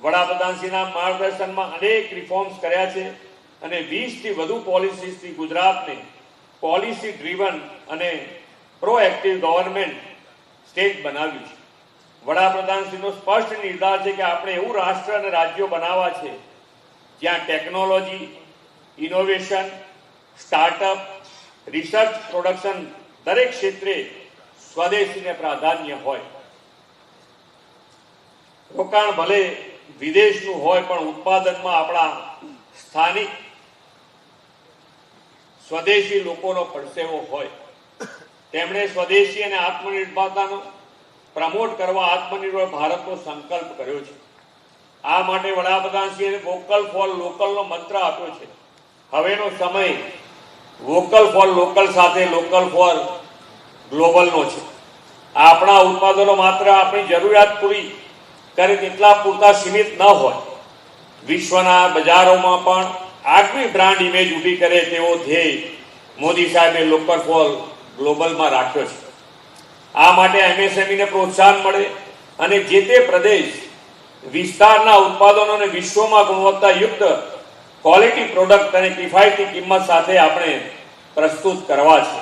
વડાપ્રધાનશ્રીના માર્ગદર્શનમાં અનેક રિફોર્મ્સ કર્યા છે અને 20થી વધુ પોલિસીસથી ગુજરાતને પોલિસી ડ્રીવન અને પ્રોએક્ટિવ ગવર્નમેન્ટ સ્ટેટ બનાવ્યું છે. વડાપ્રધાનશ્રીનો સ્પષ્ટ નિર્ધાર છે કે આપણે એવું રાષ્ટ્ર અને રાજ્યો બનાવવા છે જ્યાં technology, innovation, startup, research, production દરેક ક્ષેત્રે સ્વદેશીને પ્રાધાન્ય હોય. રોકાણ ભલે વિદેશનું હોય પણ ઉત્પાદનમાં આપણા સ્થાનિક સ્વદેશી લોકોનો પરસેવો હોય. તેમણે સ્વદેશી અને આત્મનિર્ભરતાનો પ્રમોટ કરવા આત્મનિર્ભર ભારતનો સંકલ્પ કર્યો છે. આ માટે વડાપ્રધાનશ્રીએ વોકલ ફોર લોકલનો મંત્ર આપ્યો છે. હવેનો સમય વોકલ ફોર લોકલ સાથે લોકલ ફોર ગ્લોબલનો છે. આપણા ઉત્પાદનો માત્ર આપણી જરૂરિયાત પૂરી કરે તેટલા પૂરતા સીમિત ન હોય, વિશ્વના બજારોમાં પણ આગવી બ્રાન્ડ ઇમેજ ઊભી કરે તેવો ધ્યેય મોદી સાહેબે લોકલ ફોર ગ્લોબલમાં રાખ્યો છે. આ માટે એમએસએમઈને પ્રોત્સાહન મળે અને જે તે પ્રદેશ વિસ્તારના ઉત્પાદનોને વિશ્વમાં ગુણવત્તાયુક્ત ક્વોલિટી પ્રોડક્ટ અને કિફાયતી કિંમત સાથે આપણે પ્રસ્તુત કરવા છે.